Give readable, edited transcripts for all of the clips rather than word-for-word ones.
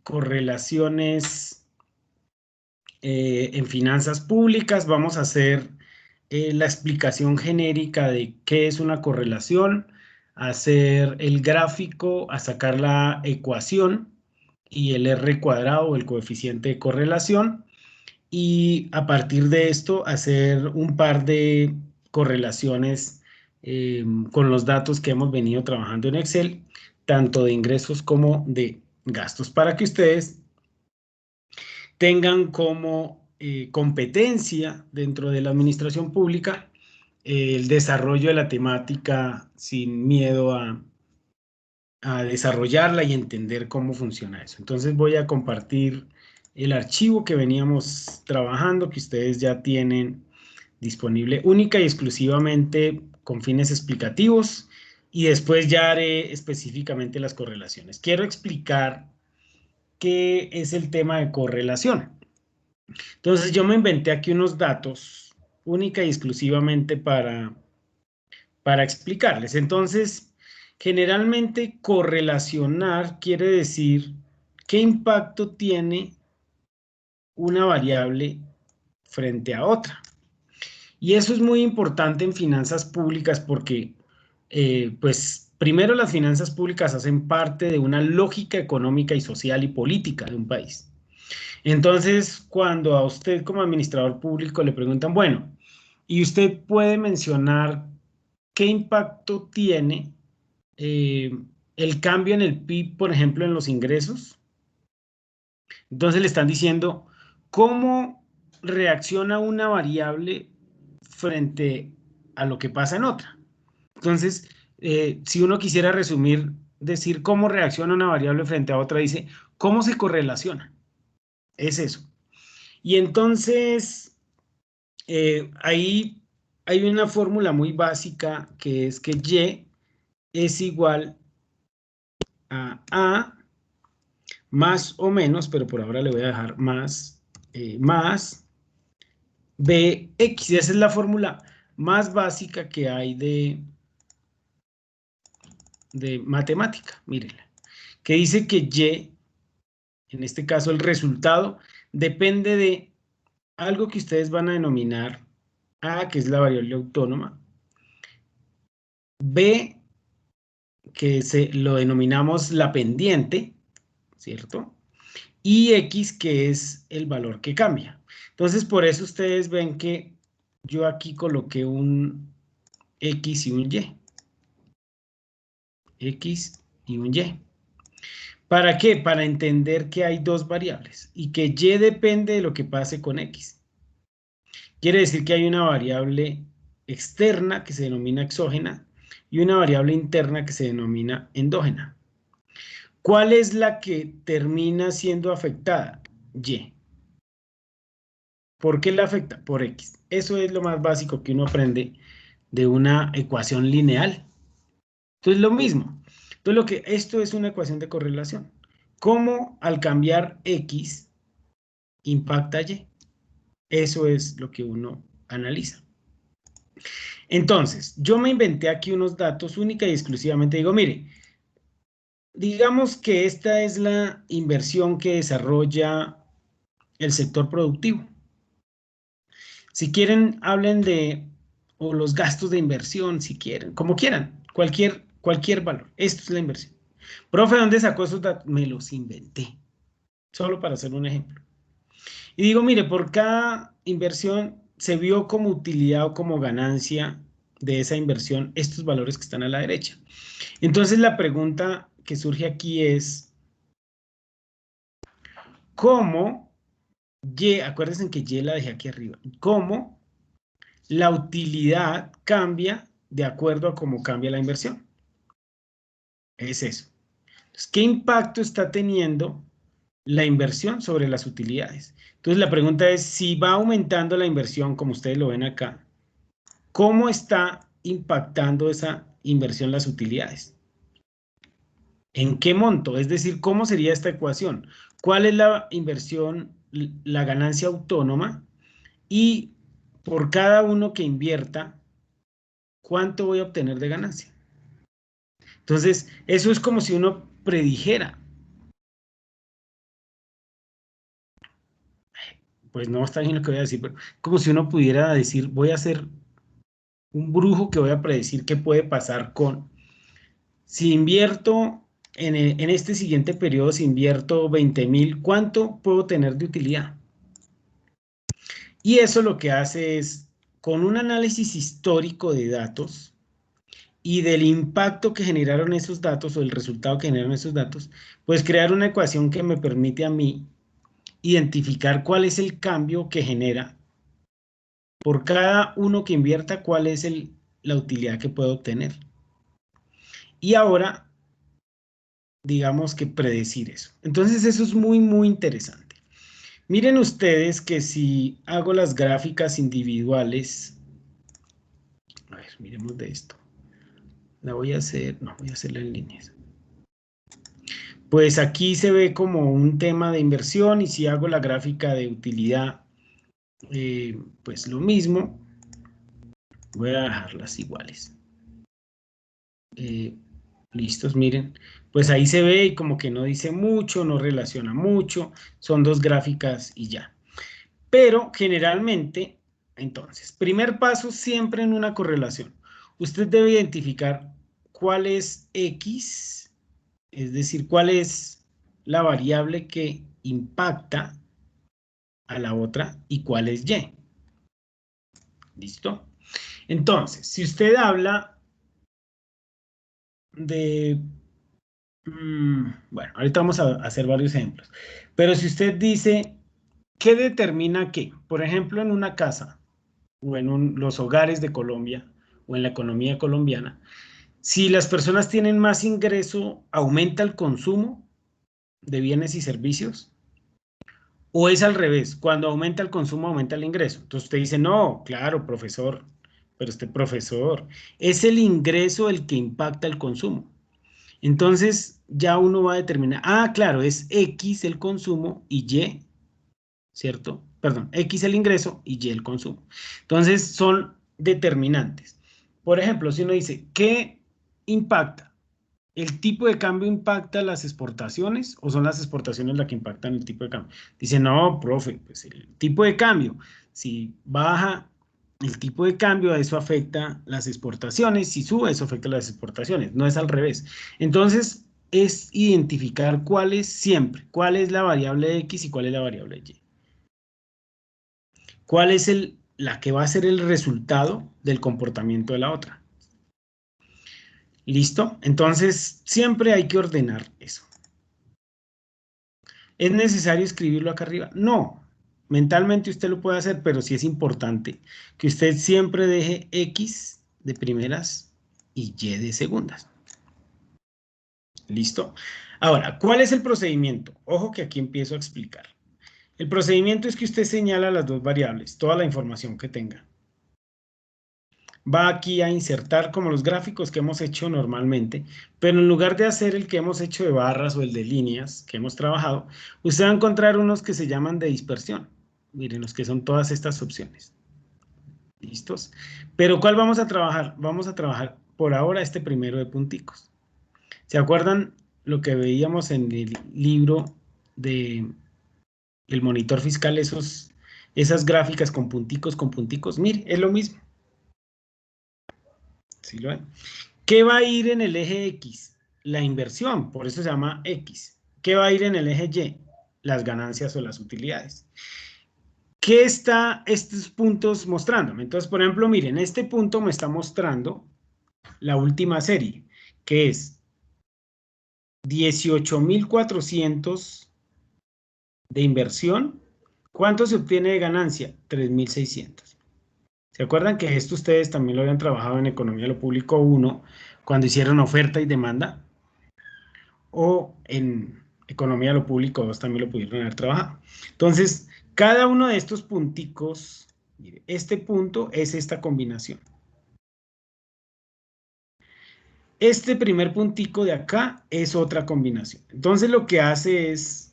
correlaciones en finanzas públicas. Vamos a hacer la explicación genérica de qué es una correlación, hacer el gráfico, a sacar la ecuación y el R cuadrado o el coeficiente de correlación, y a partir de esto hacer un par de correlaciones con los datos que hemos venido trabajando en Excel, tanto de ingresos como de gastos, para que ustedes tengan como competencia dentro de la administración pública el desarrollo de la temática sin miedo a desarrollarla y entender cómo funciona eso. Entonces voy a compartir el archivo que veníamos trabajando, que ustedes ya tienen disponible única y exclusivamente con fines explicativos, y después ya haré específicamente las correlaciones. Quiero explicar qué es el tema de correlación. Entonces yo me inventé aquí unos datos única y exclusivamente para explicarles. Entonces, generalmente correlacionar quiere decir qué impacto tiene una variable frente a otra. Y eso es muy importante en finanzas públicas porque, pues, primero las finanzas públicas hacen parte de una lógica económica y social y política de un país. Entonces, cuando a usted como administrador público le preguntan, bueno, y usted puede mencionar qué impacto tiene eh, el cambio en el PIB, por ejemplo, en los ingresos. Entonces le están diciendo cómo reacciona una variable frente a lo que pasa en otra. Entonces, si uno quisiera resumir, decir cómo reacciona una variable frente a otra, dice cómo se correlaciona. Es eso. Y entonces, ahí hay una fórmula muy básica que es que Y es igual a más o menos, pero por ahora le voy a dejar más, más Bx. Esa es la fórmula más básica que hay de matemática, mírenla, que dice que Y, en este caso el resultado, depende de algo que ustedes van a denominar A, que es la variable autónoma, B, que lo denominamos la pendiente, ¿cierto? Y X, que es el valor que cambia. Entonces, por eso ustedes ven que yo aquí coloqué un X y un Y. X y un Y. ¿Para qué? Para entender que hay dos variables y que Y depende de lo que pase con X. Quiere decir que hay una variable externa que se denomina exógena y una variable interna que se denomina endógena. ¿Cuál es la que termina siendo afectada? Y. ¿Por qué la afecta? Por X. Eso es lo más básico que uno aprende de una ecuación lineal. Entonces, lo mismo. Entonces, esto es una ecuación de correlación. ¿Cómo al cambiar X impacta Y? Eso es lo que uno analiza. Entonces, yo me inventé aquí unos datos única y exclusivamente. Digo, mire, digamos que esta es la inversión que desarrolla el sector productivo. Si quieren, hablen de, o los gastos de inversión, si quieren, como quieran, cualquier valor. Esto es la inversión. Profe, ¿dónde sacó esos datos? Me los inventé, solo para hacer un ejemplo. Y digo, mire, por cada inversión se vio como utilidad o como ganancia de esa inversión estos valores que están a la derecha. Entonces la pregunta que surge aquí es, ¿cómo Y, acuérdense que Y la dejé aquí arriba, cómo la utilidad cambia de acuerdo a cómo cambia la inversión? Es eso. Entonces, ¿qué impacto está teniendo la inversión sobre las utilidades? Entonces la pregunta es, si va aumentando la inversión, como ustedes lo ven acá, ¿cómo está impactando esa inversión las utilidades? ¿En qué monto? Es decir, ¿cómo sería esta ecuación? ¿Cuál es la inversión, la ganancia autónoma? Y por cada uno que invierta, ¿cuánto voy a obtener de ganancia? Entonces, eso es como si uno predijera pues no está bien lo que voy a decir, pero como si uno pudiera decir, voy a ser un brujo que voy a predecir qué puede pasar con, si invierto en este siguiente periodo, si invierto 20.000, ¿cuánto puedo tener de utilidad? Y eso lo que hace es, con un análisis histórico de datos y del impacto que generaron esos datos o el resultado que generaron esos datos, pues crear una ecuación que me permite a mí identificar cuál es el cambio que genera por cada uno que invierta, cuál es la utilidad que puedo obtener. Y ahora, digamos que predecir eso. Entonces eso es muy, muy interesante. Miren ustedes que si hago las gráficas individuales, a ver, miremos de esto. La voy a hacer, no, voy a hacerla en líneas. Pues aquí se ve como un tema de inversión y si hago la gráfica de utilidad, pues lo mismo. Voy a dejarlas iguales. Listos, miren. Pues ahí se ve y como que no dice mucho, no relaciona mucho. Son dos gráficas y ya. Pero generalmente, entonces, primer paso siempre en una correlación. Usted debe identificar cuál es X, es decir, cuál es la variable que impacta a la otra y cuál es Y. ¿Listo? Entonces, si usted habla de, bueno, ahorita vamos a hacer varios ejemplos, pero si usted dice, ¿qué determina qué? Por ejemplo, en una casa o en los hogares de Colombia o en la economía colombiana, si las personas tienen más ingreso, ¿aumenta el consumo de bienes y servicios? ¿O es al revés? Cuando aumenta el consumo, aumenta el ingreso. Entonces usted dice, no, claro, profesor, pero este profesor, es el ingreso el que impacta el consumo. Entonces ya uno va a determinar, claro, es X el consumo y Y, ¿cierto? Perdón, X el ingreso y Y el consumo. Entonces son determinantes. Por ejemplo, si uno dice, ¿qué impacta? ¿El tipo de cambio impacta las exportaciones o son las exportaciones las que impactan el tipo de cambio? Dice, no, profe, pues el tipo de cambio, si baja el tipo de cambio, eso afecta las exportaciones, si sube, eso afecta las exportaciones, no es al revés. Entonces, es identificar cuál es siempre, cuál es la variable X y cuál es la variable Y. ¿Cuál es la que va a ser el resultado del comportamiento de la otra? ¿Listo? Entonces, siempre hay que ordenar eso. ¿Es necesario escribirlo acá arriba? No. Mentalmente usted lo puede hacer, pero sí es importante que usted siempre deje X de primeras y Y de segundas. ¿Listo? Ahora, ¿cuál es el procedimiento? Ojo que aquí empiezo a explicar. El procedimiento es que usted señala las dos variables, toda la información que tenga. Va aquí a insertar como los gráficos que hemos hecho normalmente, pero en lugar de hacer el que hemos hecho de barras o el de líneas que hemos trabajado, usted va a encontrar unos que se llaman de dispersión. Miren, los que son todas estas opciones. ¿Listos? Pero ¿cuál vamos a trabajar? Vamos a trabajar por ahora este primero de punticos. ¿Se acuerdan lo que veíamos en el libro de el monitor fiscal? Esas gráficas con punticos, con punticos. Mire, es lo mismo. ¿Sí lo ven? ¿Qué va a ir en el eje X? La inversión, por eso se llama X. ¿Qué va a ir en el eje Y? Las ganancias o las utilidades. ¿Qué está estos puntos mostrándome? Entonces, por ejemplo, miren, este punto me está mostrando la última serie, que es 18.400 de inversión. ¿Cuánto se obtiene de ganancia? 3.600. ¿Se acuerdan que esto ustedes también lo habían trabajado en Economía de lo Público 1 cuando hicieron oferta y demanda? O en Economía de lo Público 2 también lo pudieron haber trabajado. Entonces, cada uno de estos punticos, mire, este punto es esta combinación. Este primer puntico de acá es otra combinación. Entonces, lo que hace es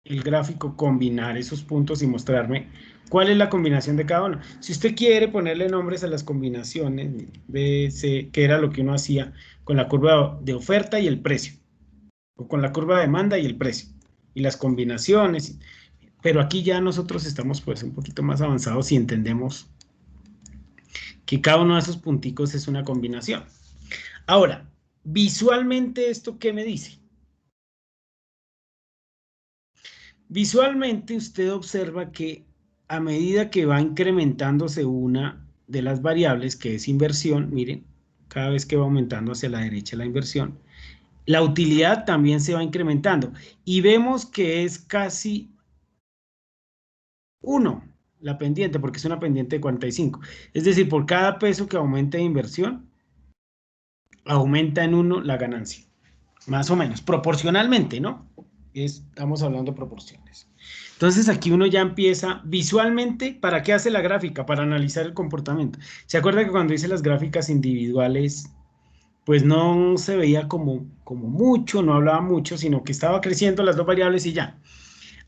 el gráfico combinar esos puntos y mostrarme cuál es la combinación de cada uno. Si usted quiere ponerle nombres a las combinaciones, B, C, que era lo que uno hacía con la curva de oferta y el precio, o con la curva de demanda y el precio, y las combinaciones. Pero aquí ya nosotros estamos pues un poquito más avanzados y entendemos que cada uno de esos punticos es una combinación. Ahora, visualmente, ¿esto qué me dice? Visualmente usted observa que a medida que va incrementándose una de las variables, que es inversión, miren, cada vez que va aumentando hacia la derecha la inversión, la utilidad también se va incrementando. Y vemos que es casi 1 la pendiente, porque es una pendiente de 45. Es decir, por cada peso que aumente de inversión, aumenta en 1 la ganancia. Más o menos, proporcionalmente, ¿no? Estamos hablando de proporciones. Entonces aquí uno ya empieza visualmente, ¿para qué hace la gráfica? Para analizar el comportamiento. ¿Se acuerda que cuando hice las gráficas individuales, pues no se veía como mucho, no hablaba mucho, sino que estaba creciendo las dos variables y ya?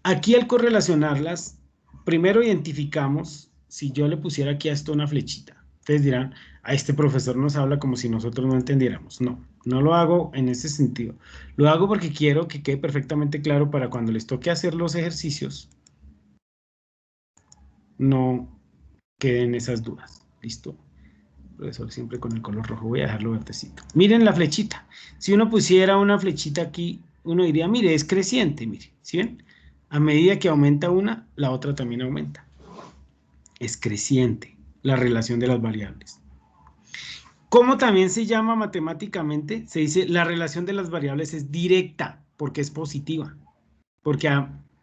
Aquí al correlacionarlas, primero identificamos, si yo le pusiera aquí a esto una flechita, ustedes dirán, a este profesor nos habla como si nosotros no entendiéramos. No, no lo hago en ese sentido. Lo hago porque quiero que quede perfectamente claro para cuando les toque hacer los ejercicios, no queden esas dudas. ¿Listo? Profesor, siempre con el color rojo, voy a dejarlo verdecito. Miren la flechita. Si uno pusiera una flechita aquí, uno diría, mire, es creciente, mire, ¿sí ven? A medida que aumenta una, la otra también aumenta. Es creciente la relación de las variables. ¿Cómo también se llama matemáticamente? Se dice la relación de las variables es directa, porque es positiva. Porque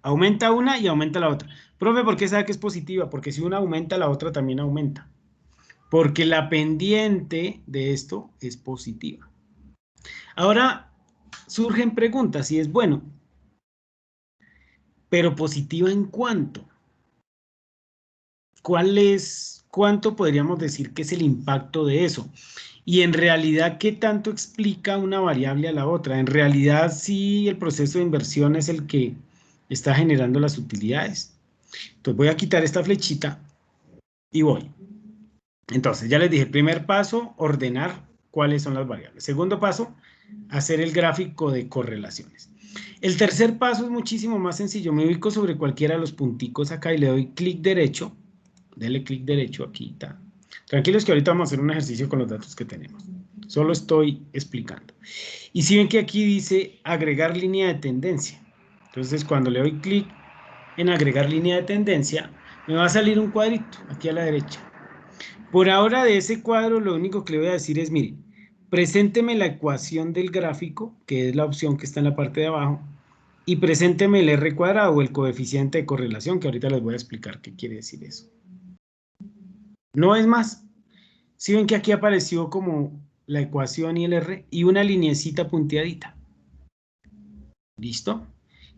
aumenta una y aumenta la otra. Profe, ¿por qué sabe que es positiva? Porque si una aumenta, la otra también aumenta. Porque la pendiente de esto es positiva. Ahora surgen preguntas y es bueno, pero positiva ¿en cuánto? ¿Cuánto podríamos decir que es el impacto de eso? Y en realidad, ¿qué tanto explica una variable a la otra? En realidad, sí, el proceso de inversión es el que está generando las utilidades. Entonces voy a quitar esta flechita y voy. Entonces, ya les dije, primer paso, ordenar cuáles son las variables. Segundo paso, hacer el gráfico de correlaciones. El tercer paso es muchísimo más sencillo. Me ubico sobre cualquiera de los punticos acá y le doy clic derecho. Dele clic derecho aquí. Está. Tranquilos que ahorita vamos a hacer un ejercicio con los datos que tenemos. Solo estoy explicando. Y si ven que aquí dice agregar línea de tendencia. Entonces, cuando le doy clic en agregar línea de tendencia, me va a salir un cuadrito aquí a la derecha. Por ahora de ese cuadro lo único que le voy a decir es, mire, presénteme la ecuación del gráfico, que es la opción que está en la parte de abajo, y presénteme el R cuadrado o el coeficiente de correlación, que ahorita les voy a explicar qué quiere decir eso. No es más. Si ven que aquí apareció como la ecuación y el R y una lineecita punteadita. ¿Listo?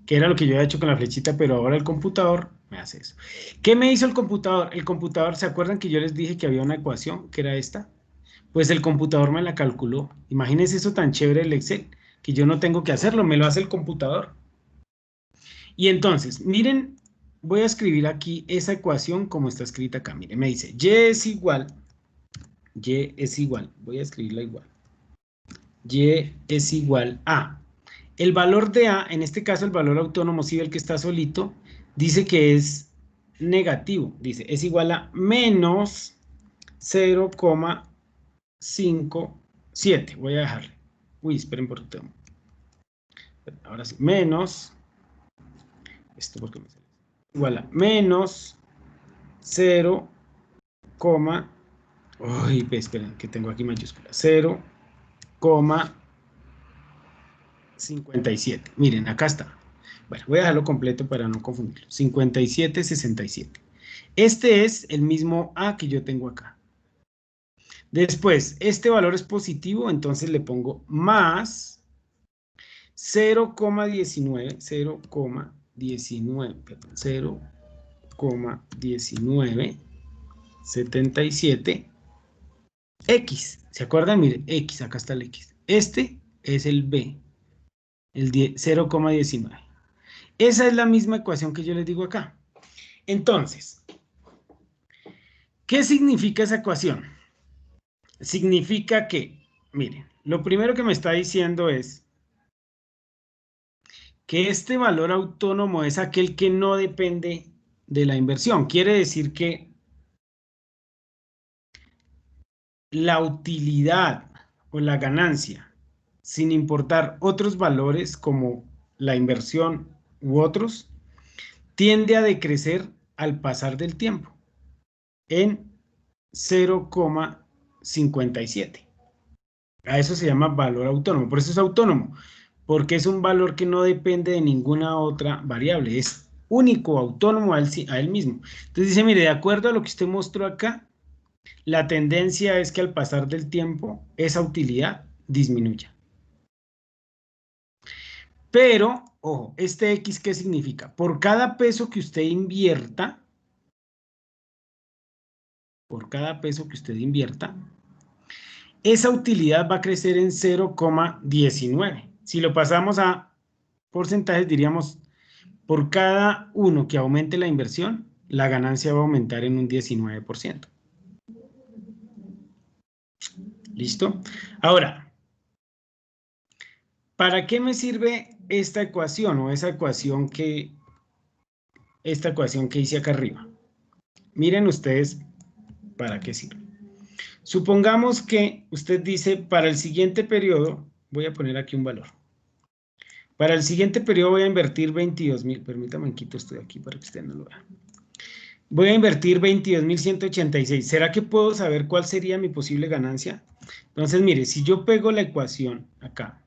Que era lo que yo había hecho con la flechita, pero ahora el computador me hace eso. ¿Qué me hizo el computador? El computador, ¿se acuerdan que yo les dije que había una ecuación, que era esta? Pues el computador me la calculó. Imagínense eso tan chévere el Excel, que yo no tengo que hacerlo, me lo hace el computador. Y entonces, miren, voy a escribir aquí esa ecuación como está escrita acá. Miren, me dice, Y es igual, voy a escribirla igual. Y es igual a. El valor de A, en este caso el valor autónomo, si el que está solito, dice que es negativo. Dice, es igual a menos 0,57. Voy a dejarle. Uy, esperen por todo. Ahora sí, menos. Esto porque me sale. Igual a menos 0, uy, esperen, que tengo aquí mayúscula. 0,57. Miren, acá está. Bueno, voy a dejarlo completo para no confundirlo. 57,67. Este es el mismo A que yo tengo acá. Después, este valor es positivo, entonces le pongo más 0,19, 0,1977 X. ¿Se acuerdan? Mire, X, acá está el X. Este es el B, el 0,19. Esa es la misma ecuación que yo les digo acá. Entonces, ¿qué significa esa ecuación? Significa que, miren, lo primero que me está diciendo es que este valor autónomo es aquel que no depende de la inversión. Quiere decir que la utilidad o la ganancia, sin importar otros valores como la inversión u otros, tiende a decrecer al pasar del tiempo en 0,57. A eso se llama valor autónomo. Por eso es autónomo, porque es un valor que no depende de ninguna otra variable. Es único, autónomo a él mismo. Entonces dice, mire, de acuerdo a lo que usted mostró acá, la tendencia es que al pasar del tiempo, esa utilidad disminuya. Pero, ojo, este X, ¿qué significa? Por cada peso que usted invierta, esa utilidad va a crecer en 0,19. Si lo pasamos a porcentajes, diríamos, por cada uno que aumente la inversión, la ganancia va a aumentar en un 19%. ¿Listo? Ahora, ¿para qué me sirve esta ecuación o esta ecuación que hice acá arriba? Miren ustedes para qué sirve. Supongamos que usted dice, para el siguiente periodo, voy a poner aquí un valor. Para el siguiente periodo voy a invertir 22.000. Permítame, quito esto de aquí para que usted no lo vea. Voy a invertir 22.186. ¿Será que puedo saber cuál sería mi posible ganancia? Entonces, mire, si yo pego la ecuación acá,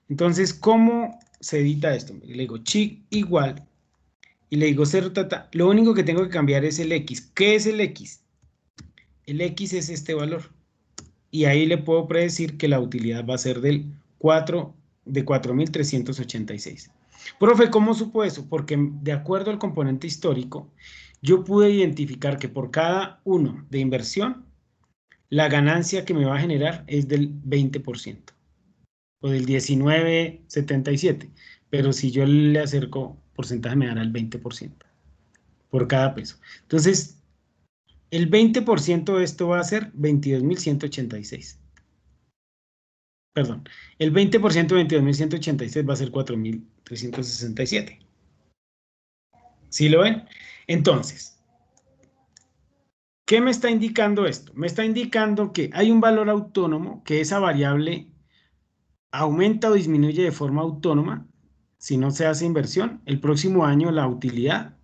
entonces, ¿cómo se edita esto? Le digo chic igual y le digo 0 tata. Lo único que tengo que cambiar es el X. ¿Qué es el X? El X es este valor. Y ahí le puedo predecir que la utilidad va a ser de 4.386. Profe, ¿cómo supo eso? Porque de acuerdo al componente histórico, yo pude identificar que por cada uno de inversión, la ganancia que me va a generar es del 20% o del 19,77. Pero si yo le acerco porcentaje, me dará el 20% por cada peso. Entonces, el 20% de esto va a ser 22.186. Perdón, el 20% de 22.186 va a ser 4.367. ¿Sí lo ven? Entonces, ¿qué me está indicando esto? Me está indicando que hay un valor autónomo, que esa variable aumenta o disminuye de forma autónoma si no se hace inversión. El próximo año la utilidad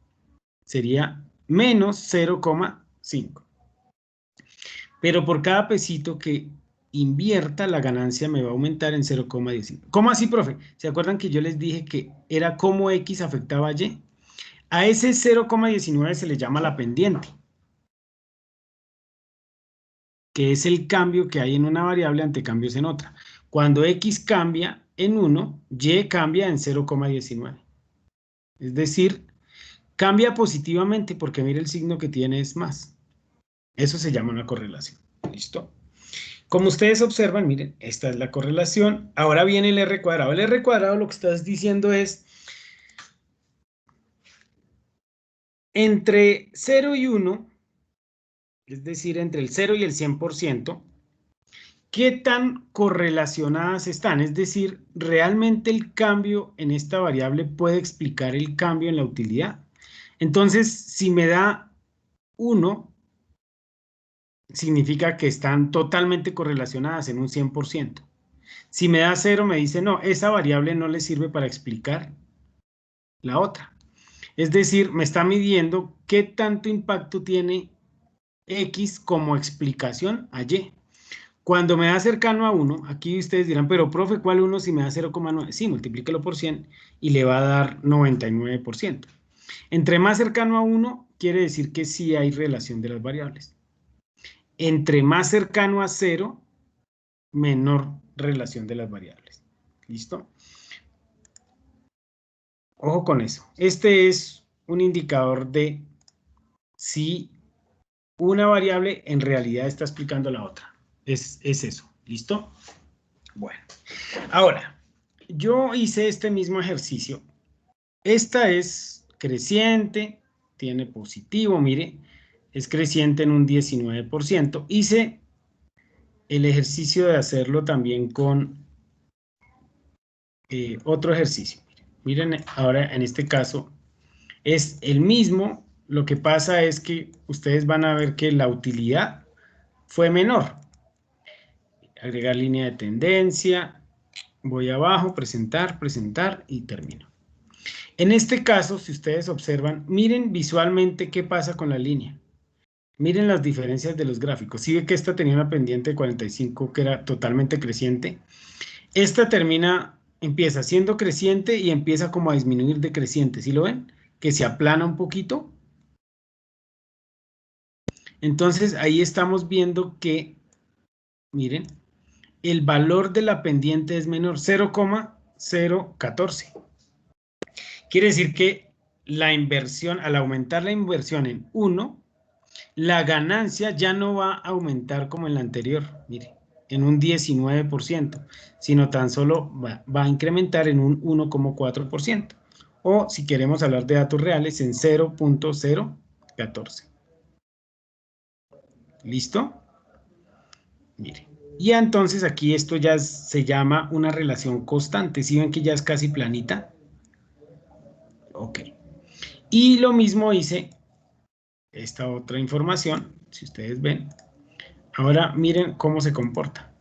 sería menos 0,5. Pero por cada pesito que invierta, la ganancia me va a aumentar en 0,15. ¿Cómo así, profe? ¿Se acuerdan que yo les dije que era cómo X afectaba a Y? A ese 0,19 se le llama la pendiente, que es el cambio que hay en una variable ante cambios en otra. Cuando X cambia en 1, Y cambia en 0,19. Es decir, cambia positivamente porque mire el signo que tiene es más. Eso se llama una correlación. ¿Listo? Como ustedes observan, miren, esta es la correlación. Ahora viene el R cuadrado. El R cuadrado lo que estás diciendo es entre 0 y 1, es decir, entre el 0 y el 100%, ¿qué tan correlacionadas están? Es decir, ¿realmente el cambio en esta variable puede explicar el cambio en la utilidad? Entonces, si me da 1, significa que están totalmente correlacionadas en un 100%. Si me da 0, me dice, no, esa variable no le sirve para explicar la otra. Es decir, me está midiendo qué tanto impacto tiene X como explicación a Y. Cuando me da cercano a 1, aquí ustedes dirán, pero profe, ¿cuál 1 si me da 0,9? Sí, multiplíquelo por 100 y le va a dar 99%. Entre más cercano a 1, quiere decir que sí hay relación de las variables. Entre más cercano a 0, menor relación de las variables. ¿Listo? Ojo con eso. Este es un indicador de si una variable en realidad está explicando la otra. Es eso. ¿Listo? Bueno. Ahora, yo hice este mismo ejercicio. Esta es creciente, tiene positivo, mire, es creciente en un 19%. Hice el ejercicio de hacerlo también con otro ejercicio. Miren, ahora en este caso es el mismo. Lo que pasa es que ustedes van a ver que la utilidad fue menor. Agregar línea de tendencia. Voy abajo, presentar, presentar y termino. En este caso, si ustedes observan, miren visualmente qué pasa con la línea. Miren las diferencias de los gráficos. Si ve que esta tenía una pendiente de 45 que era totalmente creciente. Esta empieza siendo creciente y empieza como a disminuir de creciente. ¿Sí lo ven? Que se aplana un poquito. Entonces ahí estamos viendo que, miren, el valor de la pendiente es menor, 0,014. Quiere decir que la inversión, al aumentar la inversión en 1, la ganancia ya no va a aumentar como en la anterior, mire, en un 19%, sino tan solo va a incrementar en un 1,4%. O si queremos hablar de datos reales, en 0,014. ¿Listo? Mire. Y entonces aquí esto ya se llama una relación constante. ¿Sí ven que ya es casi planita? Ok. Y lo mismo hice esta otra información, si ustedes ven. Ahora miren cómo se comporta.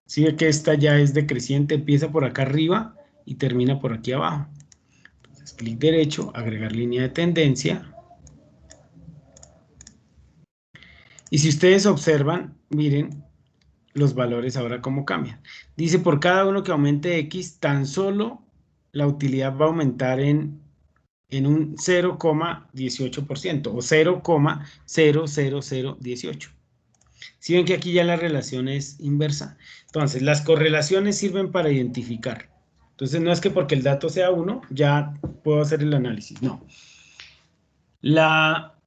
Si ve que esta ya es decreciente, empieza por acá arriba y termina por aquí abajo. Entonces, clic derecho, agregar línea de tendencia. Y si ustedes observan, miren los valores ahora cómo cambian. Dice, por cada uno que aumente X, tan solo la utilidad va a aumentar en un 0,18% o 0,00018. Si ven que aquí ya la relación es inversa. Entonces, las correlaciones sirven para identificar. Entonces, no es que porque el dato sea 1, ya puedo hacer el análisis. No. La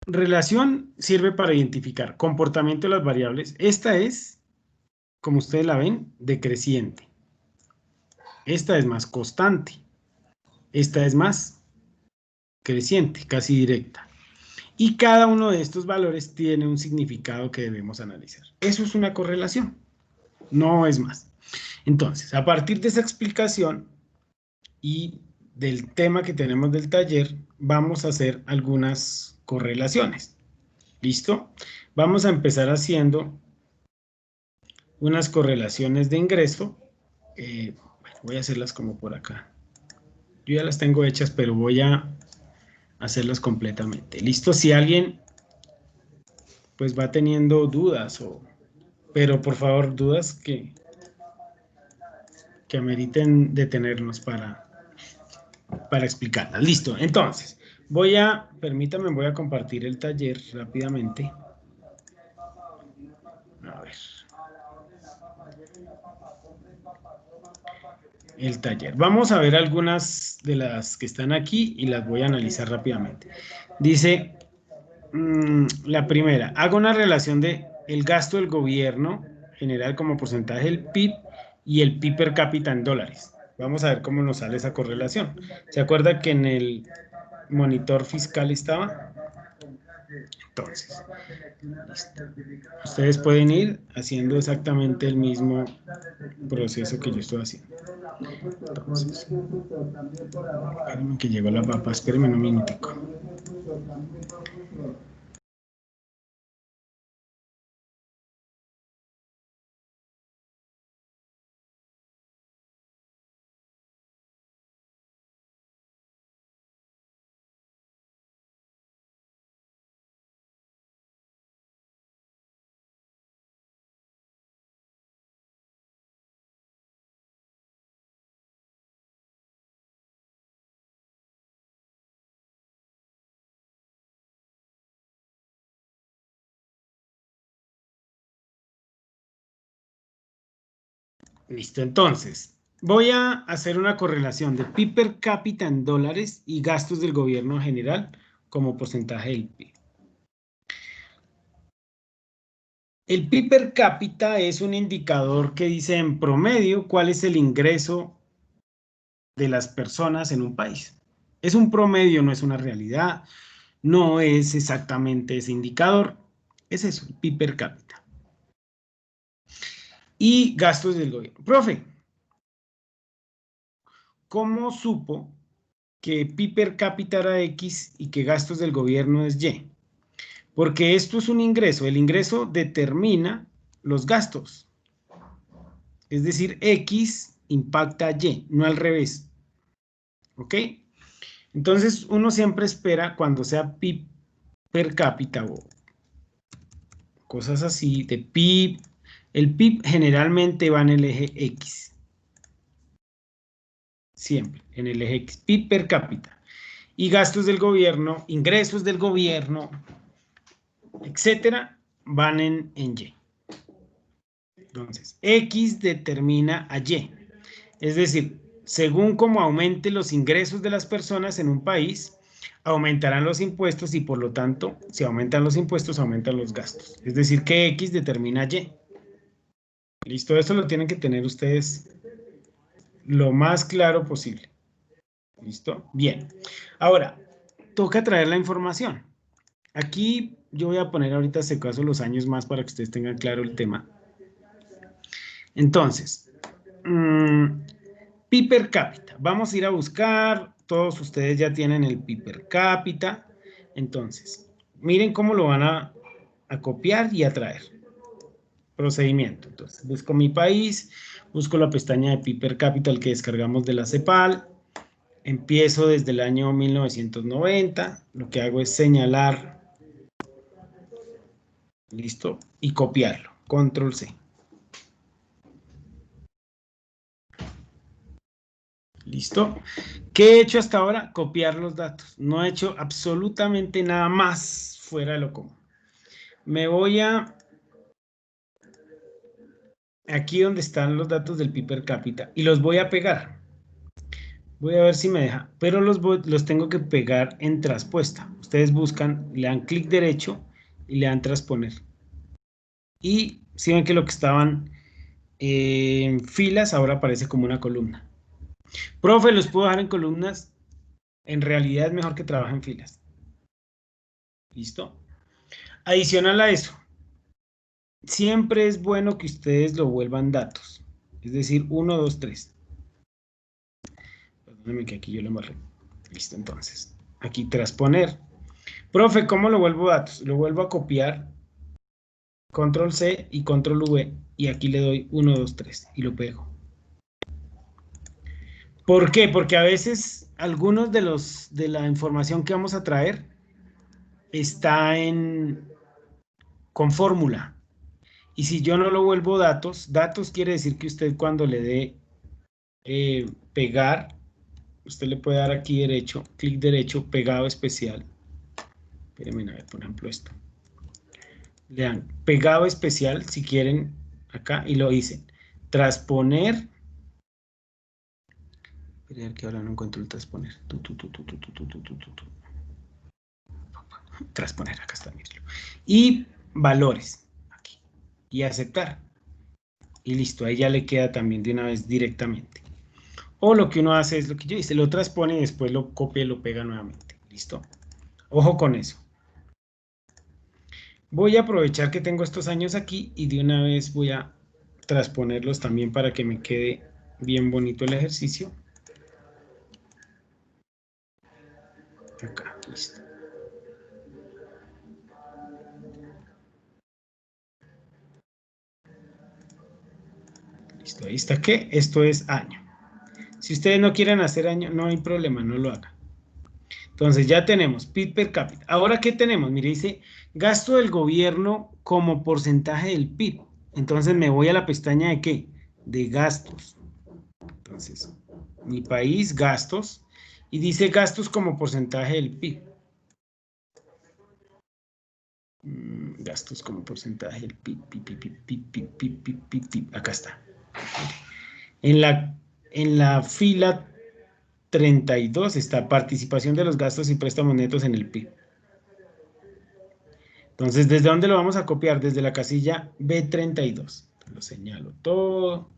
relación sirve para identificar comportamiento de las variables. Esta es, como ustedes la ven, decreciente. Esta es más constante. Esta es más creciente, casi directa. Y cada uno de estos valores tiene un significado que debemos analizar. Eso es una correlación, no es más. Entonces, a partir de esa explicación y del tema que tenemos del taller, vamos a hacer algunas correlaciones. ¿Listo? Vamos a empezar haciendo unas correlaciones de ingreso. Voy a hacerlas como por acá. Yo ya las tengo hechas, pero voy a hacerlas completamente. ¿Listo? Si alguien pues va teniendo dudas, pero por favor dudas que ameriten detenernos para explicarlas. Listo, entonces, permítanme, voy a compartir el taller rápidamente. A ver. El taller. Vamos a ver algunas de las que están aquí y las voy a analizar rápidamente. Dice, la primera, hago una relación de el gasto del gobierno general como porcentaje del PIB y el PIB per cápita en dólares. Vamos a ver cómo nos sale esa correlación. ¿Se acuerda que en el monitor fiscal estaba? Entonces, listo. Ustedes pueden ir haciendo exactamente el mismo proceso que yo estoy haciendo. Entonces, espérenme que llegó la papa, espérenme un minutico. Listo, entonces, voy a hacer una correlación de PIB per cápita en dólares y gastos del gobierno general como porcentaje del PIB. El PIB per cápita es un indicador que dice en promedio cuál es el ingreso de las personas en un país. Es un promedio, no es una realidad, no es exactamente ese indicador, es eso, el PIB per cápita. Y gastos del gobierno. Profe, ¿cómo supo que PIB per cápita era X y que gastos del gobierno es Y? Porque esto es un ingreso. El ingreso determina los gastos. Es decir, X impacta Y, no al revés. ¿Ok? Entonces, uno siempre espera cuando sea PIB per cápita o cosas así de PIB. El PIB generalmente va en el eje X. Siempre en el eje X. PIB per cápita. Y gastos del gobierno, ingresos del gobierno, etcétera, van en Y. Entonces, X determina a Y. Es decir, según cómo aumente los ingresos de las personas en un país, aumentarán los impuestos y por lo tanto, si aumentan los impuestos, aumentan los gastos. Es decir, que X determina Y. Listo, esto lo tienen que tener ustedes lo más claro posible. ¿Listo? Bien. Ahora, toca traer la información. Aquí yo voy a poner ahorita, si acaso, los años más para que ustedes tengan claro el tema. Entonces, PIB per cápita. Vamos a ir a buscar, todos ustedes ya tienen el PIB per cápita. Entonces, miren cómo lo van a copiar y a traer. Procedimiento. Entonces, busco mi país, busco la pestaña de PIB per cápita, el que descargamos de la CEPAL. Empiezo desde el año 1990. Lo que hago es señalar, listo, y copiarlo. Control C. ¿Listo? ¿Qué he hecho hasta ahora? Copiar los datos. No he hecho absolutamente nada más fuera de lo común. Me voy a... aquí donde están los datos del PIB per cápita y los voy a pegar. Voy a ver si me deja, pero los tengo que pegar en traspuesta. Ustedes buscan, le dan clic derecho y le dan transponer. Y si ven que lo que estaban en filas ahora aparece como una columna. Profe, ¿los puedo dejar en columnas? En realidad es mejor que trabajen en filas. ¿Listo? Adicional a eso, siempre es bueno que ustedes lo vuelvan datos. Es decir, 1, 2, 3. Perdónenme que aquí yo lo embarré. Listo, entonces. Aquí transponer. Profe, ¿cómo lo vuelvo datos? Lo vuelvo a copiar. Control C y Control V. Y aquí le doy 1, 2, 3. Y lo pego. ¿Por qué? Porque a veces algunos de la información que vamos a traer está con fórmula. Y si yo no lo vuelvo datos, datos quiere decir que usted cuando le dé pegar, usted le puede dar aquí derecho, clic derecho, pegado especial. Espérenme a ver, por ejemplo, esto. Le dan pegado especial, si quieren, acá, y lo dicen. Transponer. Esperen que ahora no encuentro el transponer. Transponer, acá está, mírenlo. Y valores, aquí. Y aceptar. Y listo, ahí ya le queda también de una vez directamente. O lo que uno hace es lo que yo hice, lo transpone y después lo copia y lo pega nuevamente. ¿Listo? Ojo con eso. Voy a aprovechar que tengo estos años aquí y de una vez voy a transponerlos también para que me quede bien bonito el ejercicio. Acá, listo. Listo, ahí está que esto es año. Si ustedes no quieren hacer año, no hay problema, no lo hagan. Entonces ya tenemos PIB per cápita. Ahora, ¿qué tenemos? Mire, dice gasto del gobierno como porcentaje del PIB. Entonces me voy a la pestaña de ¿qué? De gastos. Entonces, mi país, gastos. Y dice gastos como porcentaje del PIB. Gastos como porcentaje del PIB. Acá está. En la fila 32 está participación de los gastos y préstamos netos en el PIB. Entonces, ¿desde dónde lo vamos a copiar? Desde la casilla B32. Lo señalo todo.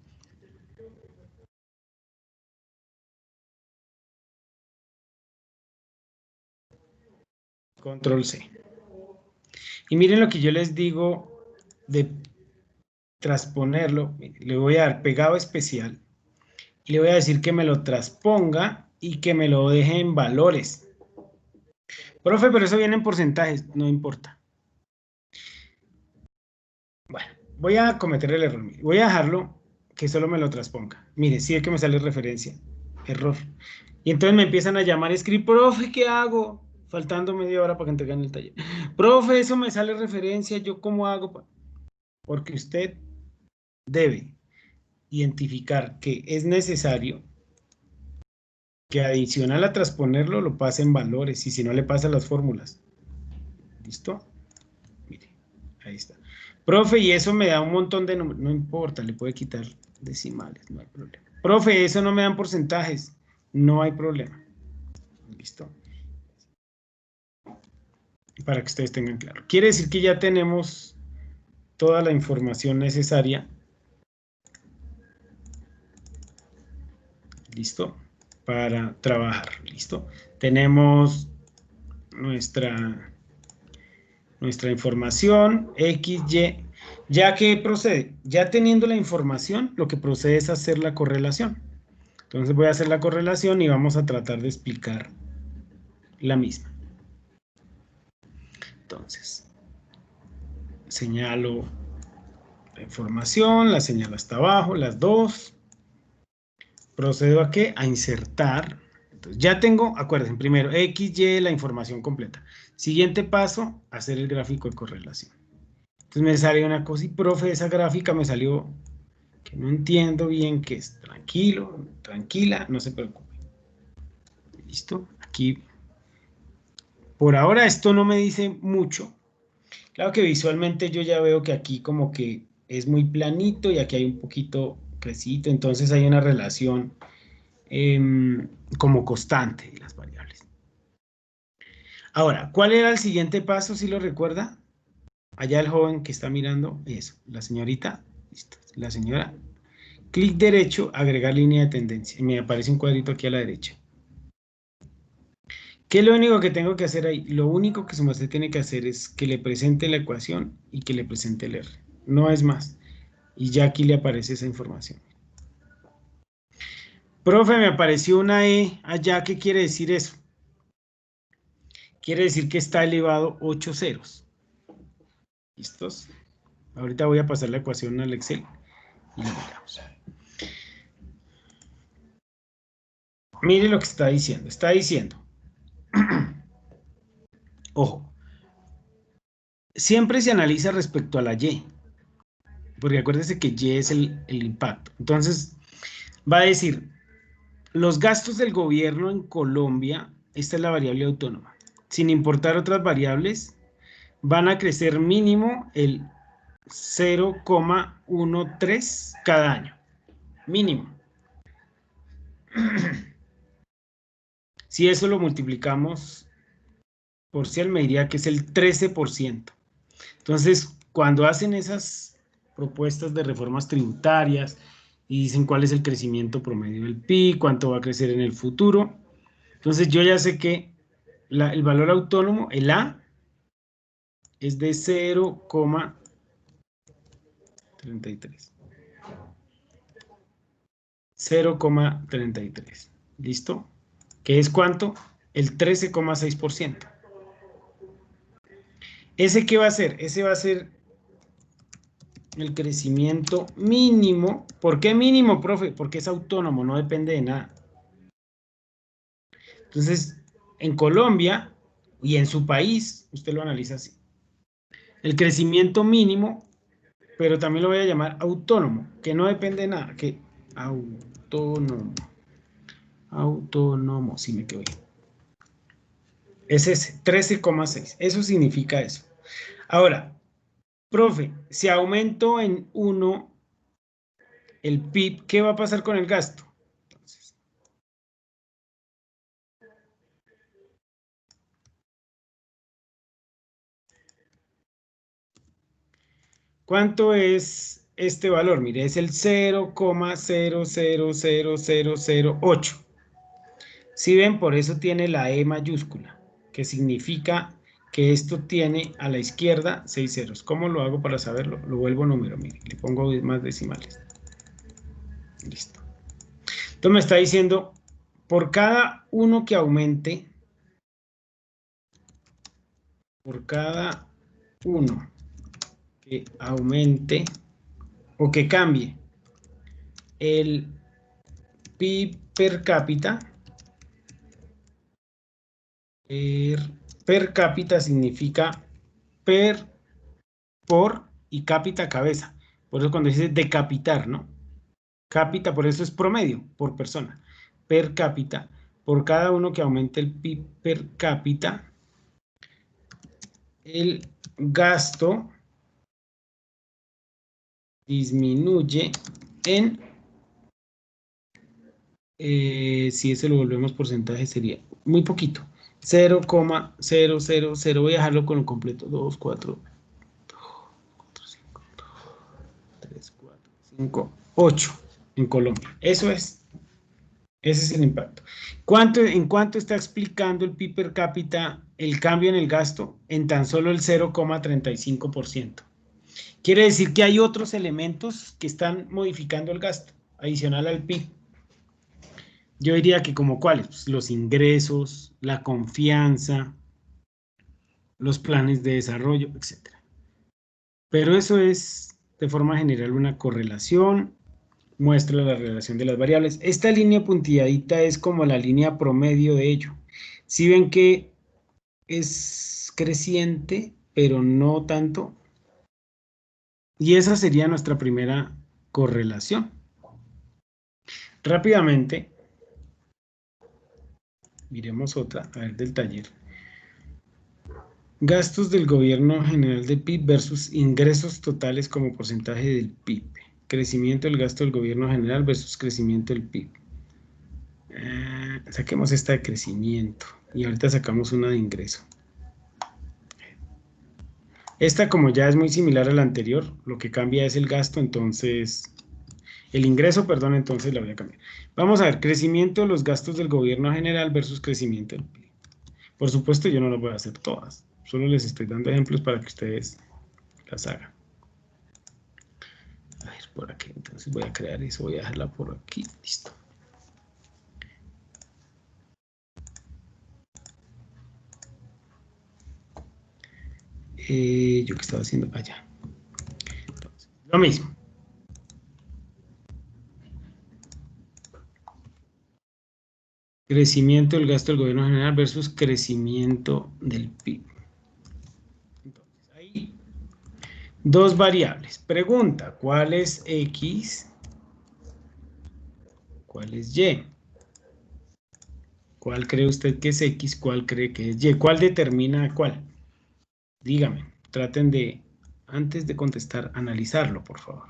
Control C. Y miren lo que yo les digo de transponerlo. Le voy a dar pegado especial Le voy a decir que me lo transponga y que me lo deje en valores. Profe, pero eso viene en porcentajes, no importa. Bueno, voy a cometer el error. Voy a dejarlo que solo me lo transponga. Mire, sí es que me sale referencia. Error. Y entonces me empiezan a llamar y escribir, profe, ¿qué hago? Faltando media hora para que entreguen el taller. Profe, eso me sale referencia, ¿yo cómo hago? Porque usted debe identificar que es necesario que adicional a transponerlo lo pase en valores y si no le pasa las fórmulas. ¿Listo? Mire, ahí está. Profe, y eso me da un montón de números. No importa, le puede quitar decimales, no hay problema. Profe, eso no me dan porcentajes. No hay problema. ¿Listo? Para que ustedes tengan claro. Quiere decir que ya tenemos toda la información necesaria. ¿Listo? Para trabajar. ¿Listo? Tenemos nuestra información, X, Y. ¿Ya que procede? Ya teniendo la información, lo que procede es hacer la correlación. Entonces voy a hacer la correlación y vamos a tratar de explicar la misma. Entonces, señalo la información, la señalo hasta abajo, las dos. Procedo a ¿qué? A insertar. Entonces, ya tengo, acuérdense, primero X, Y, la información completa. Siguiente paso, hacer el gráfico de correlación. Entonces me sale una cosa y profe, esa gráfica me salió que no entiendo bien qué es. Tranquilo, tranquila, no se preocupe. ¿Listo? Aquí, por ahora esto no me dice mucho. Claro que visualmente yo ya veo que aquí como que es muy planito y aquí hay un poquito crecito, entonces hay una relación como constante de las variables. Ahora, ¿cuál era el siguiente paso, si lo recuerda? Allá el joven que está mirando, eso, la señorita, listo, la señora, clic derecho, agregar línea de tendencia, y me aparece un cuadrito aquí a la derecha. ¿Qué es lo único que tengo que hacer ahí? Lo único que usted tiene que hacer es que le presente la ecuación y que le presente el R, no es más, y ya aquí le aparece esa información. Profe, me apareció una E allá, ¿qué quiere decir eso? Quiere decir que está elevado 8 ceros. ¿Listos? Ahorita voy a pasar la ecuación al Excel y lo miramos. Mire lo que está diciendo. Está diciendo, ojo, siempre se analiza respecto a la Y, porque acuérdese que Y es el impacto. Entonces, va a decir, los gastos del gobierno en Colombia, esta es la variable autónoma, sin importar otras variables, van a crecer mínimo el 0,13 cada año. Mínimo. Si eso lo multiplicamos por 100, me diría que es el 13%. Entonces, cuando hacen esas propuestas de reformas tributarias y dicen cuál es el crecimiento promedio del PIB, cuánto va a crecer en el futuro, entonces yo ya sé que el valor autónomo, el A, es de 0,33. 0,33. ¿Listo? ¿Qué es cuánto? El 13,6%. ¿Ese qué va a ser? Ese va a ser el crecimiento mínimo. ¿Por qué mínimo, profe? Porque es autónomo, no depende de nada. Entonces, en Colombia y en su país, usted lo analiza así. El crecimiento mínimo, pero también lo voy a llamar autónomo, que no depende de nada, que autónomo. Autónomo, sí me quedo bien. Es ese, 13,6. Eso significa eso. Ahora, profe, si aumento en 1 el PIB, ¿qué va a pasar con el gasto? Entonces, ¿cuánto es este valor? Mire, es el 0,000008. Si ven, por eso tiene la E mayúscula, que significa que esto tiene a la izquierda 6 ceros. ¿Cómo lo hago para saberlo? Lo vuelvo número, mire, le pongo más decimales. Listo. Entonces me está diciendo, por cada uno que aumente, o que cambie el PIB per cápita, per cápita significa por y cápita, cabeza. Por eso cuando dice decapitar, ¿no? Cápita, por eso es promedio, por persona. Per cápita, por cada uno que aumente el PIB per cápita, el gasto disminuye en, si ese lo volvemos porcentaje, sería muy poquito. 0,000, voy a dejarlo con lo completo. 2, 4, 5, 3, 4, 5, 8 en Colombia. Eso es. Ese es el impacto. ¿En cuánto está explicando el PIB per cápita el cambio en el gasto? En tan solo el 0,35%. Quiere decir que hay otros elementos que están modificando el gasto, adicional al PIB. Yo diría que como cuáles, pues los ingresos, la confianza, los planes de desarrollo, etc. Pero eso es de forma general una correlación, muestra la relación de las variables. Esta línea puntilladita es como la línea promedio de ello. Si ven que es creciente, pero no tanto. Y esa sería nuestra primera correlación. Rápidamente, miremos otra, a ver, del taller. Gastos del gobierno general de PIB versus ingresos totales como porcentaje del PIB. Crecimiento del gasto del gobierno general versus crecimiento del PIB. Saquemos esta de crecimiento y ahorita sacamos una de ingreso. Esta, como ya es muy similar a la anterior, lo que cambia es el gasto, entonces el ingreso, perdón, entonces la voy a cambiar. Vamos a ver, crecimiento de los gastos del gobierno general versus crecimiento del PIB. Por supuesto, yo no las voy a hacer todas, solo les estoy dando ejemplos para que ustedes las hagan. A ver, por aquí, entonces voy a crear eso, voy a dejarla por aquí, listo. ¿Yo qué estaba haciendo? Allá. Entonces, lo mismo. Crecimiento del gasto del gobierno general versus crecimiento del PIB. Entonces, ahí, dos variables. Pregunta, ¿cuál es X? ¿Cuál es Y? ¿Cuál cree usted que es X? ¿Cuál cree que es Y? ¿Cuál determina cuál? Dígame, traten de, antes de contestar, analizarlo, por favor.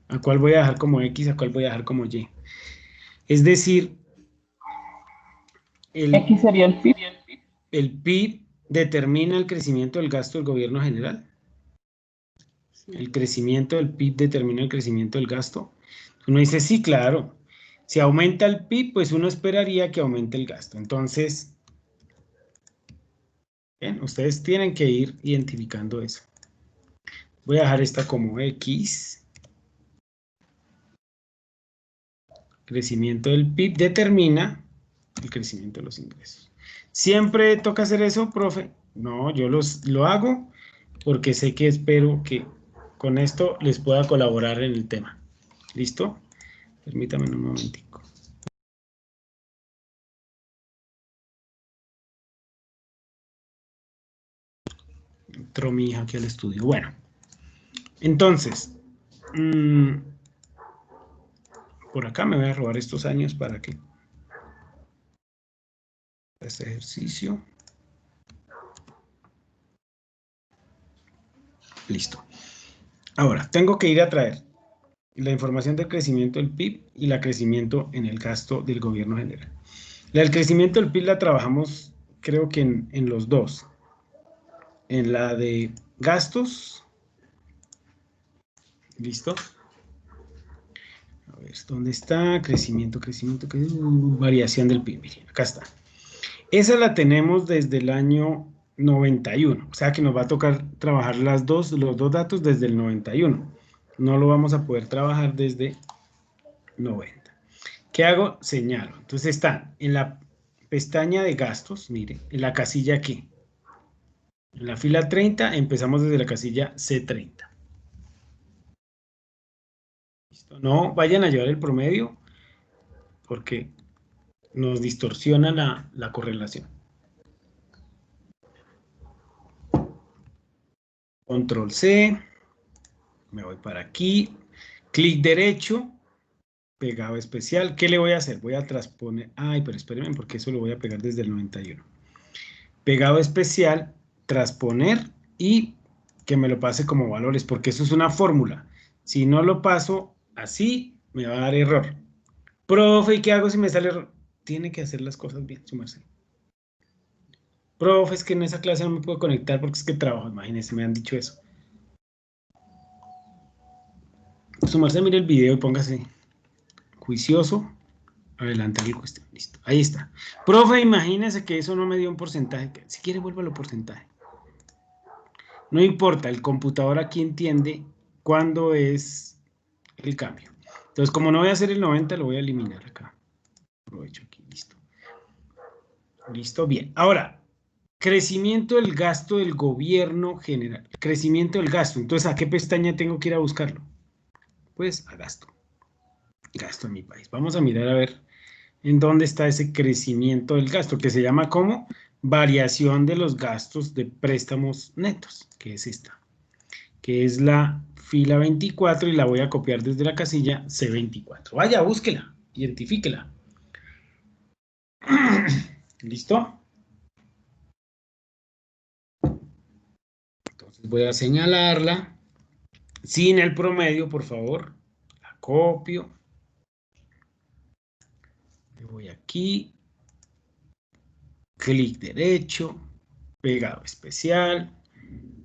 ¿A cuál voy a dejar como X? ¿A cuál voy a dejar como Y? Es decir, X sería el PIB. El PIB determina el crecimiento del gasto del gobierno general. El crecimiento del PIB determina el crecimiento del gasto. Uno dice, sí, claro. Si aumenta el PIB, pues uno esperaría que aumente el gasto. Entonces, bien, ustedes tienen que ir identificando eso. Voy a dejar esta como X. Crecimiento del PIB determina el crecimiento de los ingresos. ¿Siempre toca hacer eso, profe? No, yo lo hago porque sé que espero que con esto les pueda colaborar en el tema. ¿Listo? Permítame un momentico. Entró mi hija aquí al estudio. Bueno, entonces, por acá me voy a robar estos años para que este ejercicio. Listo. Ahora, tengo que ir a traer la información del crecimiento del PIB y la crecimiento en el gasto del gobierno general. La del crecimiento del PIB la trabajamos, creo que en los dos. En la de gastos. ¿Listo? A ver, ¿dónde está? Crecimiento, variación del PIB. Miren, acá está. Esa la tenemos desde el año 91. O sea que nos va a tocar trabajar los dos datos desde el 91. No lo vamos a poder trabajar desde 90. ¿Qué hago? Señalo. Entonces están en la pestaña de gastos, mire, en la casilla aquí. En la fila 30 empezamos desde la casilla C30. ¿Listo? No vayan a llevar el promedio porque nos distorsiona la correlación. Control C, me voy para aquí, clic derecho, pegado especial. ¿Qué le voy a hacer? Voy a transponer, ay, pero espérenme porque eso lo voy a pegar desde el 91. Pegado especial, transponer y que me lo pase como valores, porque eso es una fórmula. Si no lo paso así, me va a dar error. Profe, ¿y qué hago si me sale error? Tiene que hacer las cosas bien, su merced. Profe, es que en esa clase no me puedo conectar porque es que trabajo, imagínense, me han dicho eso. Su merced, mire el video y póngase juicioso. Adelantar el cuestión, listo, ahí está. Profe, imagínese que eso no me dio un porcentaje. Si quiere, vuélvalo porcentaje. No importa, el computador aquí entiende cuándo es el cambio. Entonces, como no voy a hacer el 90, lo voy a eliminar acá. Aprovecho aquí, listo. Listo, bien. Ahora, crecimiento del gasto del gobierno general. Crecimiento del gasto. Entonces, ¿a qué pestaña tengo que ir a buscarlo? Pues a gasto. Gasto en mi país. Vamos a mirar a ver en dónde está ese crecimiento del gasto, que se llama como variación de los gastos de préstamos netos, que es esta, que es la fila 24 y la voy a copiar desde la casilla C24. Vaya, búsquela, identifíquela. ¿Listo? Entonces voy a señalarla sin el promedio, por favor. La copio. Me voy aquí. Clic derecho. Pegado especial.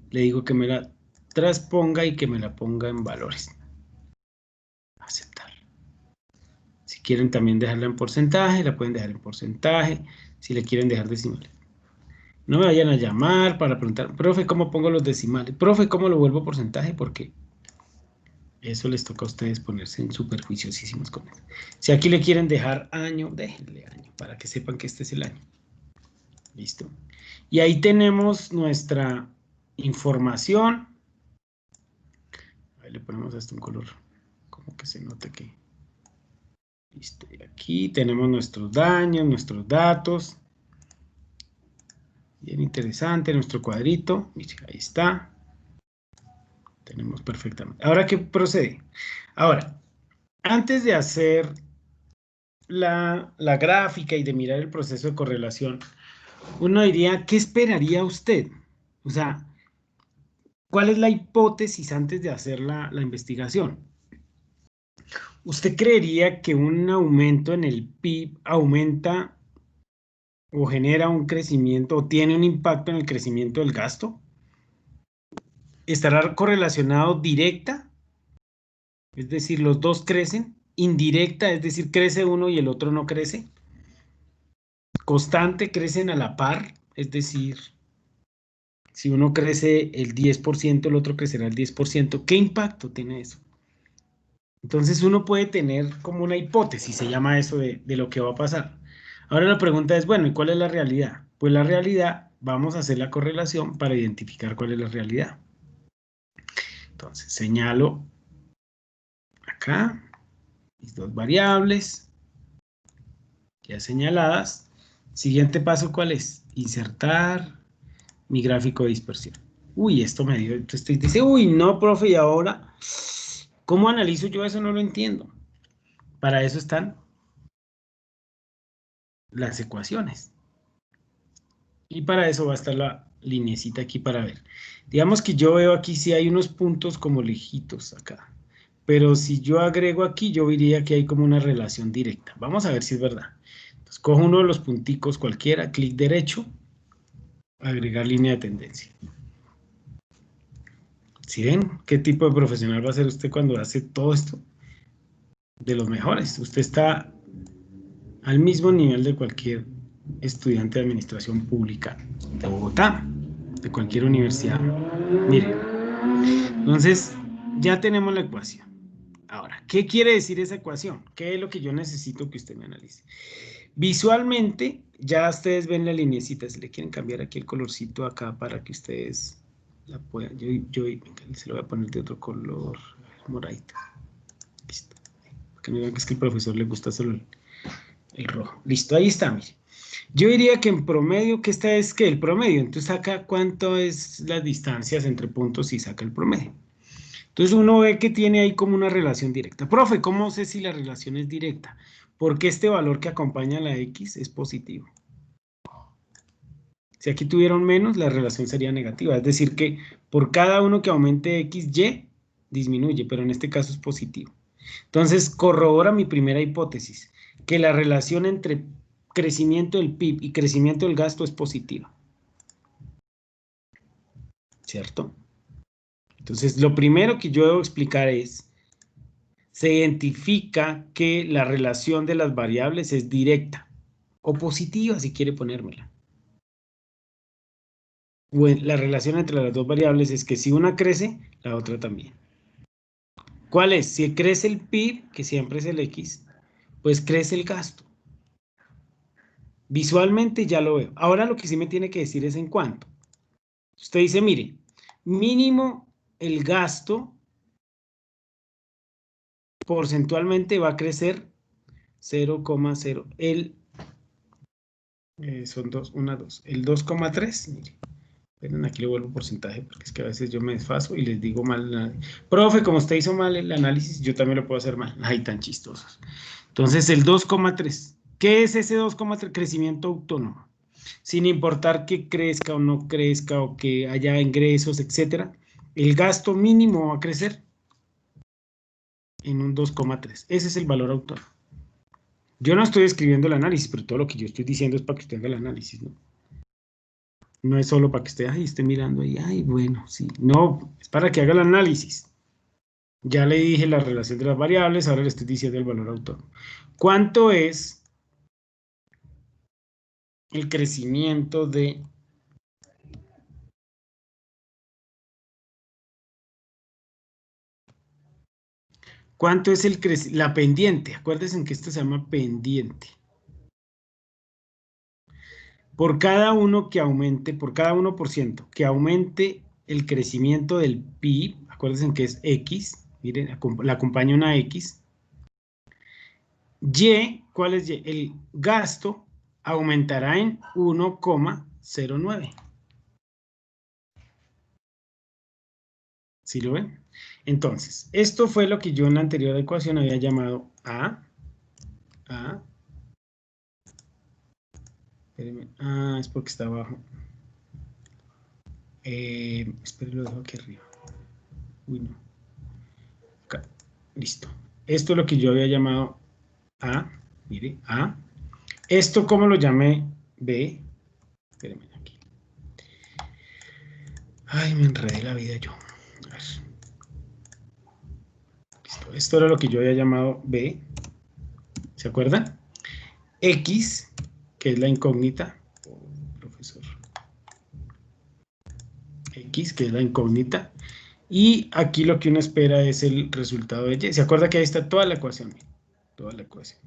Le digo que me la transponga y que me la ponga en valores. Aceptar. Si quieren también dejarla en porcentaje, la pueden dejar en porcentaje. Si le quieren dejar decimales. No me vayan a llamar para preguntar, profe, ¿cómo pongo los decimales? Profe, ¿cómo lo vuelvo porcentaje? Porque eso les toca a ustedes ponerse en súper juiciosísimos con eso. Si aquí le quieren dejar año, déjenle año, para que sepan que este es el año. Listo. Y ahí tenemos nuestra información. Ahí le ponemos hasta un color, como que se note que... Listo. Y aquí tenemos nuestros daños, nuestros datos. Bien interesante, nuestro cuadrito. Mire, ahí está. Tenemos perfectamente. Ahora, ¿qué procede? Ahora, antes de hacer la gráfica y de mirar el proceso de correlación, uno diría, ¿qué esperaría usted? O sea, ¿cuál es la hipótesis antes de hacer la investigación? ¿Usted creería que un aumento en el PIB aumenta o genera un crecimiento o tiene un impacto en el crecimiento del gasto? ¿Estará correlacionado directa? Es decir, los dos crecen. Indirecta, es decir, crece uno y el otro no crece. Constante, crecen a la par, es decir, si uno crece el 10%, el otro crecerá el 10%. ¿Qué impacto tiene eso? Entonces uno puede tener como una hipótesis, se llama eso de lo que va a pasar. Ahora la pregunta es, bueno, ¿y cuál es la realidad? Pues la realidad, vamos a hacer la correlación para identificar cuál es la realidad. Entonces señalo acá mis dos variables ya señaladas. Siguiente paso, ¿cuál es? Insertar mi gráfico de dispersión. Uy, esto me dio, entonces dice, uy, no, profe, y ahora, ¿cómo analizo yo eso? No lo entiendo. Para eso están las ecuaciones. Y para eso va a estar la lineecita aquí para ver. Digamos que yo veo aquí si hay unos puntos como lejitos acá. Pero si yo agrego aquí, yo diría que hay como una relación directa. Vamos a ver si es verdad. Entonces, cojo uno de los punticos cualquiera, clic derecho, agregar línea de tendencia. ¿Sí ven qué tipo de profesional va a ser usted cuando hace todo esto? De los mejores. Usted está al mismo nivel de cualquier estudiante de administración pública de Bogotá, de cualquier universidad. Miren, entonces ya tenemos la ecuación. Ahora, ¿qué quiere decir esa ecuación? ¿Qué es lo que yo necesito que usted me analice? Visualmente, ya ustedes ven la linecita. Si le quieren cambiar aquí el colorcito acá para que ustedes la puedan. Venga, se lo voy a poner de otro color, moradito. Listo. Para que no digan que es que al profesor le gusta solo el rojo. Listo, ahí está, mire. Yo diría que en promedio, que esta es que el promedio. Entonces saca cuánto es las distancias entre puntos y saca el promedio. Entonces uno ve que tiene ahí como una relación directa. Profe, ¿cómo sé si la relación es directa? Porque este valor que acompaña a la X es positivo. Si aquí tuvieron menos, la relación sería negativa. Es decir que por cada uno que aumente X, Y disminuye, pero en este caso es positivo. Entonces corrobora mi primera hipótesis, que la relación entre crecimiento del PIB y crecimiento del gasto es positiva. ¿Cierto? Entonces lo primero que yo debo explicar es, se identifica que la relación de las variables es directa o positiva si quiere ponérmela. Bueno, la relación entre las dos variables es que si una crece, la otra también. ¿Cuál es? Si crece el PIB, que siempre es el X, pues crece el gasto. Visualmente ya lo veo. Ahora lo que sí me tiene que decir es en cuánto. Usted dice, mire, mínimo el gasto porcentualmente va a crecer 0,0. Son 2, 1, 2. El 2,3, mire. Esperen, aquí le vuelvo porcentaje porque es que a veces yo me desfaso y les digo mal. Profe, como usted hizo mal el análisis, yo también lo puedo hacer mal. Ay, tan chistosos. Entonces, el 2,3. ¿Qué es ese 2,3? Crecimiento autónomo. Sin importar que crezca o no crezca o que haya ingresos, etcétera, el gasto mínimo va a crecer en un 2,3. Ese es el valor autónomo. Yo no estoy escribiendo el análisis, pero todo lo que yo estoy diciendo es para que usted haga el análisis, ¿no? No es solo para que usted esté mirando ahí, ay, bueno, sí. No, es para que haga el análisis. Ya le dije la relación de las variables, ahora le estoy diciendo el valor autónomo. ¿Cuánto es el crecimiento de ¿cuánto es la pendiente? Acuérdense que esto se llama pendiente. Por cada uno que aumente, por cada 1% que aumente el crecimiento del PIB, acuérdense que es X, miren, la acompaña una X. Y, ¿cuál es Y? El gasto aumentará en 1,09. ¿Sí lo ven? Entonces, esto fue lo que yo en la anterior ecuación había llamado A. Espérenme. Es porque está abajo. Esperen, lo dejo aquí arriba. Uy, no. Acá. Listo. Esto es lo que yo había llamado A. Mire, A. Esto, ¿cómo lo llamé? B. Espérenme aquí. Ay, me enredé la vida yo. A ver. Listo. Esto era lo que yo había llamado B. ¿Se acuerdan? X, que es la incógnita. Profesor. X, que es la incógnita. Y aquí lo que uno espera es el resultado de Y. ¿Se acuerda que ahí está toda la ecuación? Toda la ecuación.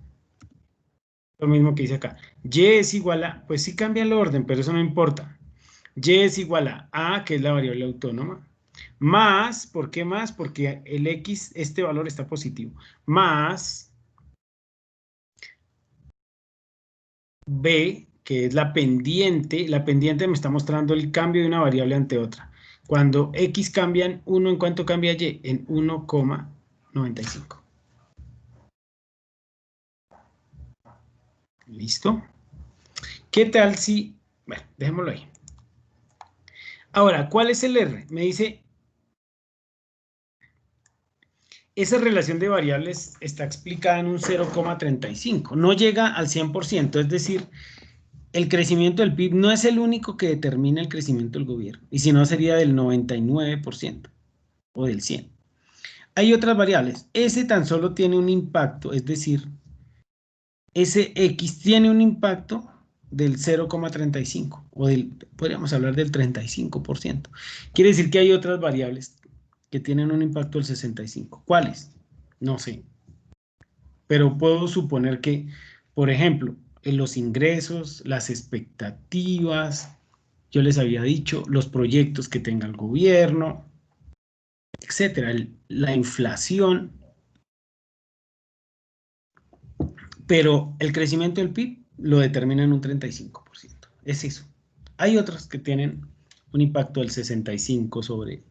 Lo mismo que dice acá. Y es igual a, pues sí cambia el orden, pero eso no importa. Y es igual a, que es la variable autónoma, más, ¿por qué más? Porque el X, este valor está positivo, más B, que es la pendiente me está mostrando el cambio de una variable ante otra. Cuando X cambia en 1, ¿en cuánto cambia Y? En 1,95. ¿Listo? ¿Qué tal si, bueno, dejémoslo ahí. Ahora, ¿cuál es el R? Me dice, esa relación de variables está explicada en un 0,35. No llega al 100%, es decir, el crecimiento del PIB no es el único que determina el crecimiento del gobierno, y si no sería del 99% o del 100%. Hay otras variables. Ese tan solo tiene un impacto, es decir, ese X tiene un impacto del 0,35 o podríamos hablar del 35%. Quiere decir que hay otras variables que tienen un impacto del 65%. ¿Cuáles? no sé. Pero puedo suponer que, por ejemplo, en los ingresos, las expectativas, yo les había dicho, los proyectos que tenga el gobierno, etcétera, la inflación, pero el crecimiento del PIB lo determina en un 35%. Es eso. Hay otros que tienen un impacto del 65% sobre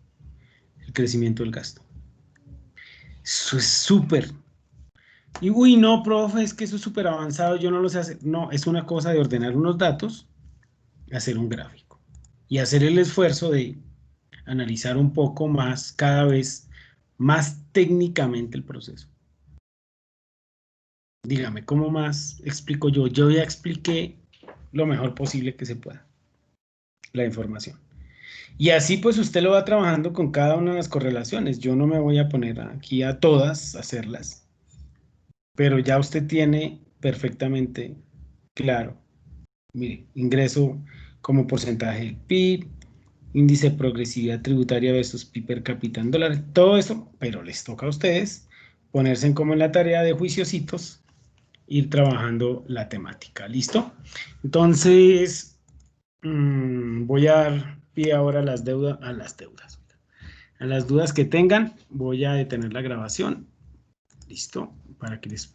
el crecimiento del gasto. Eso es súper. Y uy, no, profe, es que eso es súper avanzado, yo no lo sé hacer. No, es una cosa de ordenar unos datos, hacer un gráfico y hacer el esfuerzo de analizar un poco más, cada vez más técnicamente el proceso. Dígame, ¿cómo más explico yo? Yo ya expliqué lo mejor posible que se pueda, la información. Y así pues usted lo va trabajando con cada una de las correlaciones. Yo no me voy a poner aquí a todas a hacerlas, pero ya usted tiene perfectamente claro. Mire, ingreso como porcentaje del PIB, índice de progresividad tributaria versus PIB per cápita en dólares, todo eso, pero les toca a ustedes ponerse como en la tarea de juiciositos, ir trabajando la temática, ¿listo? Entonces, voy a dar pie ahora a a las dudas que tengan, voy a detener la grabación, ¿listo? Para que les